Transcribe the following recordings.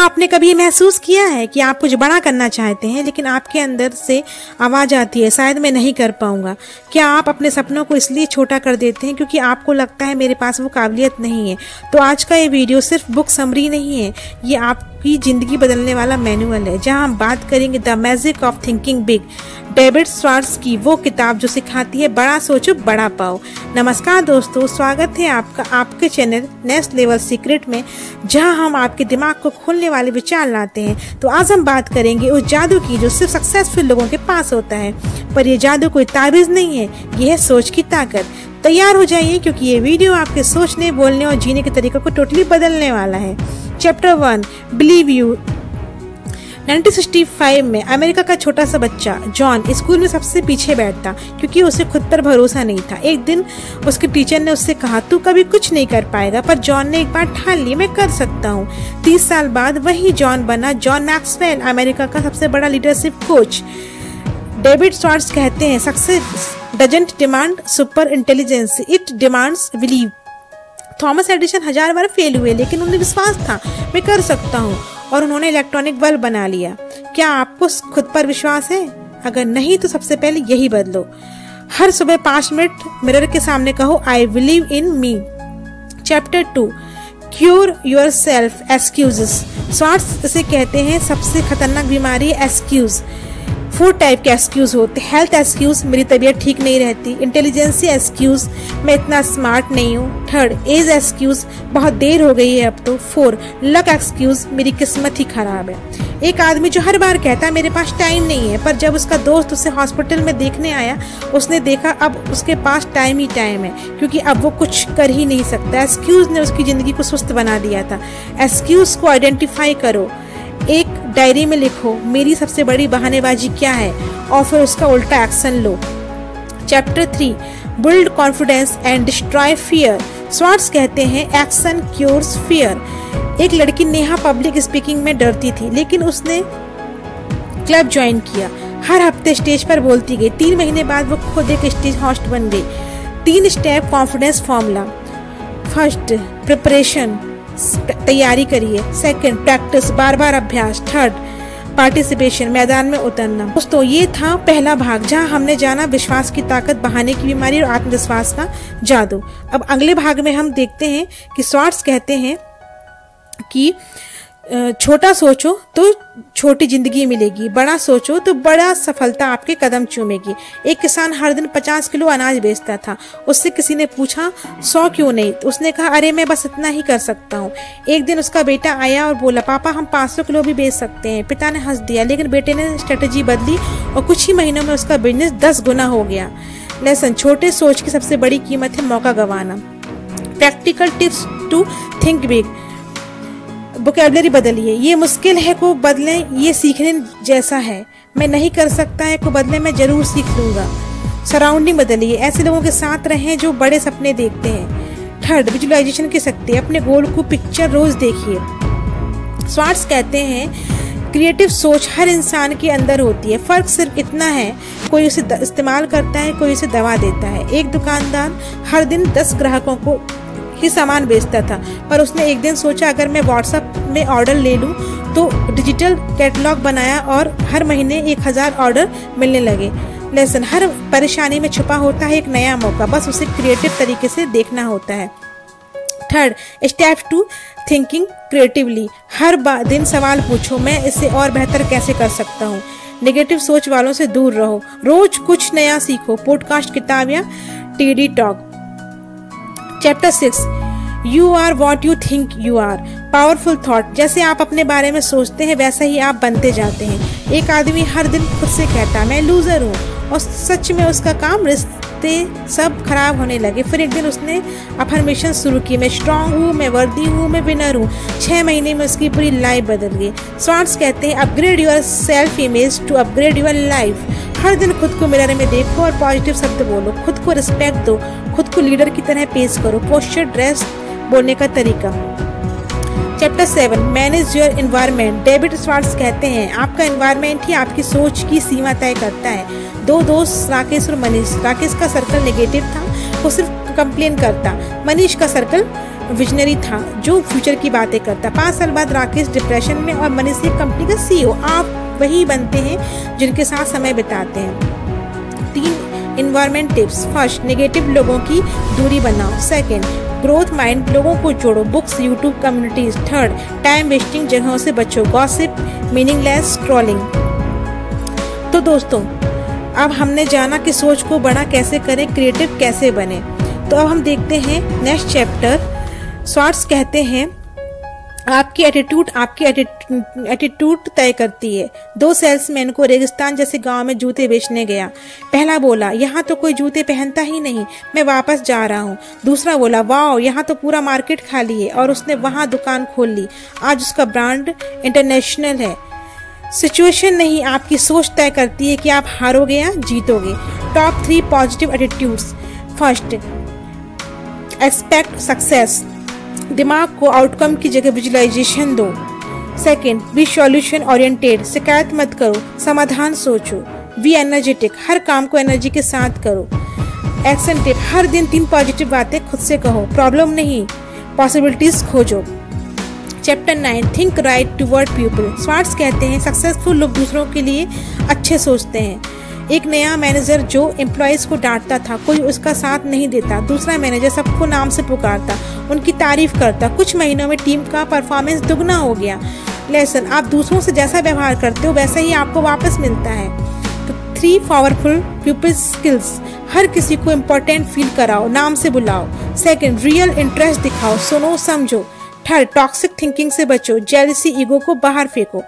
आपने कभी महसूस किया है कि आप कुछ बड़ा करना चाहते हैं लेकिन आपके अंदर से आवाज़ आती है शायद मैं नहीं कर पाऊंगा? क्या आप अपने सपनों को इसलिए छोटा कर देते हैं क्योंकि आपको लगता है मेरे पास वो काबिलियत नहीं है? तो आज का ये वीडियो सिर्फ बुक समरी नहीं है, ये आपकी ज़िंदगी बदलने वाला मैनुअल है, जहां हम बात करेंगे the magic of thinking big, David Schwartz की वो किताब जो सिखाती है बड़ा सोचो बड़ा पाओ। नमस्कार दोस्तों, स्वागत है आपका आपके चैनल नेक्स्ट लेवल सीक्रेट में, जहां हम आपके दिमाग को खोलने वाले विचार लाते हैं। तो आज हम बात करेंगे उस जादू की जो सिर्फ सक्सेसफुल लोगों के पास होता है, पर यह जादू कोई ताबीज नहीं है, यह है सोच की ताकत। तैयार हो जाइए क्योंकि ये वीडियो आपके सोचने, बोलने और जीने के तरीके को टोटली बदलने वाला है। Chapter 1, believe you. 1965 में अमेरिका का छोटा सा बच्चा जॉन स्कूल में सबसे पीछे बैठता क्योंकि उसे खुद पर भरोसा नहीं था। एक दिन उसके टीचर ने उससे कहा, तू कभी कुछ नहीं कर पाएगा, पर जॉन ने एक बार ठान ली, मैं कर सकता हूँ। 30 साल बाद वही जॉन बना जॉन मैक्सवेल, अमेरिका का सबसे बड़ा लीडरशिप कोच। डेविड श्वार्ट्ज कहते हैं, success doesn't demand super intelligence, it demands believe. Thomas Edison 1000 bar fail हुए लेकिन उन्हें विश्वास था मैं कर सकता हूँ, और उन्होंने इलेक्ट्रॉनिक बल्ब बना लिया। क्या आपको खुद पर विश्वास है? अगर नहीं तो सबसे पहले यही बदलो। हर सुबह 5 मिनट मिरर के सामने कहो, I believe in me. Chapter 2, cure yourself excuses. Schwartz इसे कहते हैं सबसे खतरनाक बीमारी है एक्सक्यूज। 4 टाइप के एक्सक्यूज होते हैं। हेल्थ एक्सक्यूज, मेरी तबीयत ठीक नहीं रहती। इंटेलिजेंसी एक्सक्यूज, मैं इतना स्मार्ट नहीं हूँ। 3rd, एज एक्सक्यूज, बहुत देर हो गई है अब तो। 4, लक एक्सक्यूज, मेरी किस्मत ही खराब है। एक आदमी जो हर बार कहता है मेरे पास टाइम नहीं है, पर जब उसका दोस्त उसे हॉस्पिटल में देखने आया उसने देखा अब उसके पास टाइम ही टाइम है, क्योंकि अब वो कुछ कर ही नहीं सकता। एक्सक्यूज ने उसकी जिंदगी को सुस्त बना दिया था। एक्सक्यूज को आइडेंटिफाई करो, एक डायरी में लिखो मेरी सबसे बड़ी बहानेबाजी क्या है, और फिर उसका उल्टा एक्शन लो। Chapter 3, build confidence and destroy fear. Schwartz कहते हैं एक्शन क्योर्स फियर। एक लड़की नेहा पब्लिक स्पीकिंग में डरती थी लेकिन उसने क्लब ज्वाइन किया। हर हफ्ते स्टेज पर बोलती गई। 3 महीने बाद वो खुद एक स्टेज होस्ट बन गई। 3 step confidence formula. First, preparation, तैयारी करिए। 2nd, प्रैक्टिस, बार बार अभ्यास। 3rd, पार्टिसिपेशन, मैदान में उतरना। दोस्तों, ये था पहला भाग जहां हमने जाना विश्वास की ताकत, बहाने की बीमारी और आत्मविश्वास का जादू। अब अगले भाग में हम देखते हैं कि श्वार्ट्ज कहते हैं कि छोटा सोचो तो छोटी जिंदगी मिलेगी, बड़ा सोचो तो बड़ा सफलता आपके कदम चूमेगी। एक किसान हर दिन 50 किलो अनाज बेचता था। उससे किसी ने पूछा 100 क्यों नहीं? तो उसने कहा, अरे मैं बस इतना ही कर सकता हूँ। एक दिन उसका बेटा आया और बोला, पापा हम 500 किलो भी बेच सकते हैं। पिता ने हंस दिया, लेकिन बेटे ने स्ट्रेटेजी बदली और कुछ ही महीनों में उसका बिजनेस 10 गुना हो गया। लेसन, छोटे सोच की सबसे बड़ी कीमत है मौका गंवाना। Practical tips to think big. Vocabulary बदलिए, ये मुश्किल है को बदलें, ये सीखने जैसा है। मैं नहीं कर सकता है को बदलें, मैं जरूर सीख लूंगा। सराउंडिंग बदलिए, ऐसे लोगों के साथ रहें जो बड़े सपने देखते हैं। 3rd, विजुअलाइजेशन की शक्ति, अपने गोल को पिक्चर रोज देखिए। श्वार्ट्ज कहते हैं क्रिएटिव सोच हर इंसान के अंदर होती है, फर्क सिर्फ इतना है कोई उसे इस्तेमाल करता है, कोई उसे दबा देता है। एक दुकानदार हर दिन 10 ग्राहकों को ही सामान बेचता था, पर उसने एक दिन सोचा अगर मैं व्हाट्सएप में ऑर्डर ले लूं, तो डिजिटल कैटलॉग बनाया और हर महीने 1000 ऑर्डर मिलने लगे। लेसन, हर परेशानी में छुपा होता है एक नया मौका, बस उसे क्रिएटिव तरीके से देखना होता है। 3rd, step to thinking creatively. हर दिन सवाल पूछो, मैं इसे और बेहतर कैसे कर सकता हूँ। नेगेटिव सोच वालों से दूर रहो, रोज कुछ नया सीखो। पॉडकास्ट, किताब या TED talk. Chapter 6, you are what you think you are. Powerful thought, जैसे आप अपने बारे में सोचते हैं वैसा ही आप बनते जाते हैं। एक आदमी हर दिन खुद से कहता मैं लूजर हूँ, और सच में उसका काम रिश्ते सब खराब होने लगे। फिर एक दिन उसने अफर्मेशन शुरू की, मैं स्ट्रांग हूँ, मैं वर्दी हूँ, मैं विनर हूँ। 6 महीने में उसकी पूरी लाइफ बदल गई। श्वार्ट्ज कहते हैं upgrade your self image to upgrade your life. हर दिन खुद को मिरर में देखो और पॉजिटिव शब्द बोलो। खुद को रिस्पेक्ट दो, खुद को लीडर की तरह पेश करो। पोस्चर, ड्रेस, बोलने का तरीका। Chapter 7, manage your environment. David Schwartz कहते हैं आपका एनवायरनमेंट ही आपकी सोच की सीमा तय करता है। 2 दोस्त राकेश और मनीष। राकेश का सर्कल नेगेटिव था, वो सिर्फ कंप्लेन करता। मनीष का सर्कल विजनरी था जो फ्यूचर की बातें करता। 5 साल बाद राकेश डिप्रेशन में और मनीष एक कंपनी का CEO। आप वही बनते हैं जिनके साथ समय बिताते हैं। 3 एनवायरनमेंट टिप्स। फर्स्ट, नेगेटिव लोगों की दूरी बनाओ। सेकंड, ग्रोथ माइंड लोगों को जोड़ो, books, YouTube, communities. Third, time wasting जगहों से बचो, गॉसिप, मीनिंगलेस स्क्रॉलिंग। तो दोस्तों, अब हमने जाना कि सोच को बड़ा कैसे करें, क्रिएटिव कैसे बने। तो अब हम देखते हैं नेक्स्ट चैप्टर। स्वार्ट्स कहते हैं आपकी एटीट्यूड तय करती है। 2 सेल्समैन को रेगिस्तान जैसे गांव में जूते बेचने गया। पहला बोला, यहाँ तो कोई जूते पहनता ही नहीं, मैं वापस जा रहा हूँ। दूसरा बोला, वाओ, यहाँ तो पूरा मार्केट खाली है, और उसने वहाँ दुकान खोल ली। आज उसका ब्रांड इंटरनेशनल है। सिचुएशन नहीं, आपकी सोच तय करती है कि आप हारोगे या जीतोगे। Top 3 positive attitudes. First, expect success, दिमाग को आउटकम की जगह विजुअलाइजेशन दो। सेकंड, बी सॉल्यूशन ओरिएंटेड, शिकायत मत करो, समाधान सोचो। बी एनर्जेटिक, हर काम को एनर्जी के साथ करो। एक्शन टिप, हर दिन 3 पॉजिटिव बातें खुद से कहो, प्रॉब्लम नहीं पॉसिबिलिटीज खोजो। Chapter 9, think right toward people. Swarts कहते हैं सक्सेसफुल लोग दूसरों के लिए अच्छे सोचते हैं। एक नया मैनेजर जो एम्प्लॉयज को डांटता था, कोई उसका साथ नहीं देता। दूसरा मैनेजर सबको नाम से पुकारता, उनकी तारीफ करता। कुछ महीनों में टीम का परफॉर्मेंस दुगना हो गया। लेसन, आप दूसरों से जैसा व्यवहार करते हो वैसा ही आपको वापस मिलता है। तो 3 पावरफुल पीपल स्किल्स। हर किसी को इम्पोर्टेंट फील कराओ, नाम से बुलाओ। सेकंड, रियल इंटरेस्ट दिखाओ, सुनो समझो। थर्ड, टॉक्सिक थिंकिंग से बचो, जेलसी, ईगो को बाहर फेंको।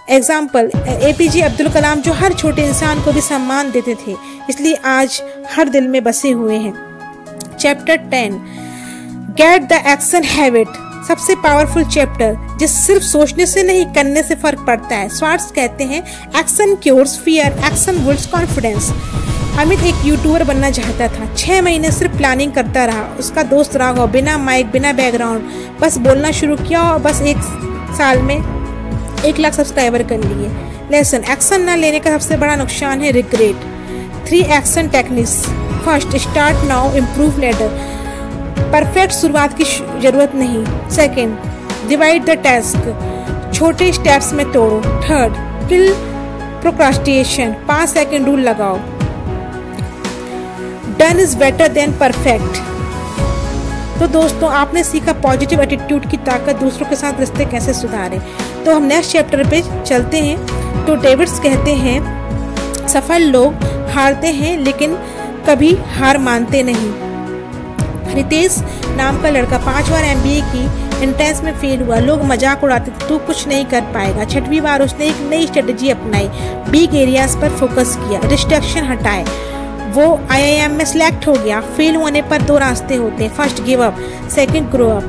एग्जाम्पल, APJ अब्दुल कलाम जो हर छोटे इंसान को भी सम्मान देते थे, इसलिए आज हर दिल में बसे हुए हैं। Chapter 10, get the action habit. सबसे पावरफुल चैप्टर, जिस सिर्फ सोचने से नहीं करने से फर्क पड़ता है। स्वार्ट्स कहते हैं action cures fear, action builds confidence. Amit एक यूट्यूबर बनना चाहता था। 6 महीने सिर्फ प्लानिंग करता रहा। उसका दोस्त राघव बिना माइक, बिना बैकग्राउंड बस बोलना शुरू किया और बस 1 साल में 1 लाख सब्सक्राइबर कर लिए। लेसन, एक्शन न लेने का सबसे बड़ा नुकसान है regret. 3 action techniques. First, start now, improve later. Perfect शुरुआत की जरूरत नहीं। सेकंड, डिवाइड द टास्क, छोटे स्टेप्स में तोड़ो। Third, kill procrastination, 5 second rule लगाओ। Done is better than perfect. तो दोस्तों, आपने सीखा पॉजिटिव एटीट्यूड की ताकत, दूसरों के साथ रिश्ते कैसे सुधारें। तो हम नेक्स्ट चैप्टर पे चलते हैं। तो डेविड्स कहते हैं सफल लोग हारते हैं लेकिन कभी हार मानते नहीं। रितेश नाम का लड़का 5 बार MBA की एंट्रेंस में फेल हुआ। लोग मजाक उड़ाते थे, तू कुछ नहीं कर पाएगा। 6वीं बार उसने एक नई स्ट्रेटेजी अपनाई, बिग एरियाज पर फोकस किया, डिस्ट्रैक्शन हटाए। वो IIM में सिलेक्ट हो गया। फेल होने पर 2 रास्ते होते हैं। First, give up. Second, grow up.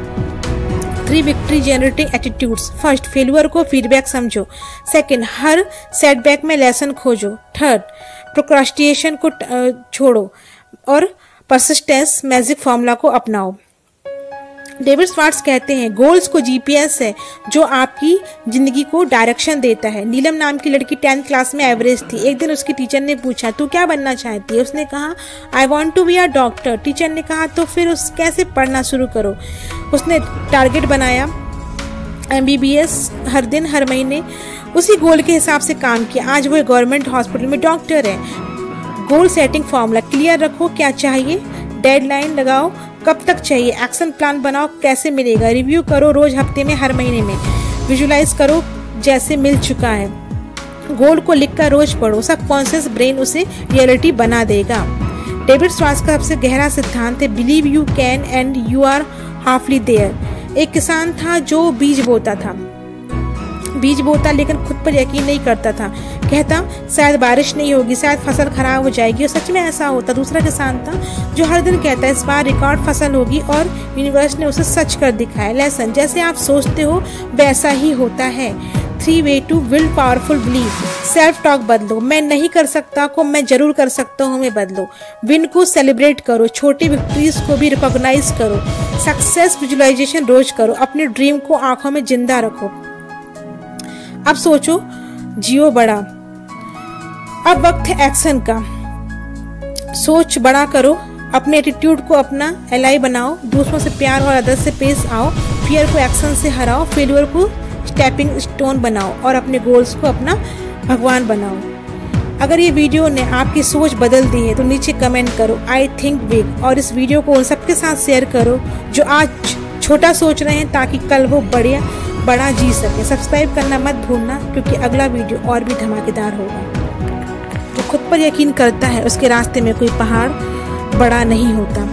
3 victory generating attitudes. First, failure को फीडबैक समझो। सेकंड, हर सेटबैक में लेसन खोजो। थर्ड, प्रोक्रास्टिनेशन को छोड़ो। और परसिस्टेंस मैजिक फॉर्मूला को अपनाओ। डेविड स्वार्ट्स कहते हैं गोल्स को GPS है जो आपकी जिंदगी को डायरेक्शन देता है। नीलम नाम की लड़की 10th क्लास में एवरेज थी। एक दिन उसकी टीचर ने पूछा, तू क्या बनना चाहती है? उसने कहा, I want to be a doctor. Teacher ने कहा, तो फिर उस कैसे पढ़ना शुरू करो। उसने टारगेट बनाया, MBBS हर दिन हर महीने उसी गोल के हिसाब से काम किया। आज वो गवर्नमेंट हॉस्पिटल में डॉक्टर है। गोल सेटिंग फॉर्मूला क्लियर रखो, क्या चाहिए, डेडलाइन लगाओ, कब तक चाहिए, एक्शन प्लान बनाओ, कैसे मिलेगा, रिव्यू करो रोज, हफ्ते में, हर महीने में, विजुलाइज करो जैसे मिल चुका है। गोल को लिखकर रोज पढ़ो, सबकॉन्शियस ब्रेन उसे रियलिटी बना देगा। डेविड स्वार्ट्स का सबसे गहरा सिद्धांत है believe you can and you are halfly there. एक किसान था जो बीज बोता लेकिन खुद पर यकीन नहीं करता था। कहता शायद बारिश नहीं होगी, शायद फसल खराब हो जाएगी, और सच में ऐसा होता। दूसरा किसान था जो हर दिन कहता इस बार रिकॉर्ड फसल होगी, और यूनिवर्स ने उसे सच कर दिखाया। लेसन, जैसे आप सोचते हो वैसा ही होता है। 3 way to build powerful belief. Self talk बदलो, मैं नहीं कर सकता को मैं जरूर कर सकता हूँ में बदलो। विन को सेलिब्रेट करो, छोटी विक्ट्रीज को भी रिकॉग्नाइज करो। सक्सेस विजुअलाइजेशन रोज करो, अपने ड्रीम को आंखों में जिंदा रखो। अब सोचो, जियो बड़ा। अब वक्त है एक्शन का। सोच बड़ा करो, अपने एटीट्यूड को अपना एलाई बनाओ, दूसरों से प्यार और आदर से पेश आओ, फियर को एक्शन से हराओ, फेलियर को स्टेपिंग स्टोन बनाओ और अपने गोल्स को अपना भगवान बनाओ। अगर ये वीडियो ने आपकी सोच बदल दी है तो नीचे कमेंट करो आई थिंक बिग और इस वीडियो को उन सबके साथ शेयर करो जो आज छोटा सोच रहे हैं ताकि कल वो बड़ा जी सके। सब्सक्राइब करना मत भूलना क्योंकि अगला वीडियो और भी धमाकेदार होगा। जो खुद पर यकीन करता है उसके रास्ते में कोई पहाड़ बड़ा नहीं होता।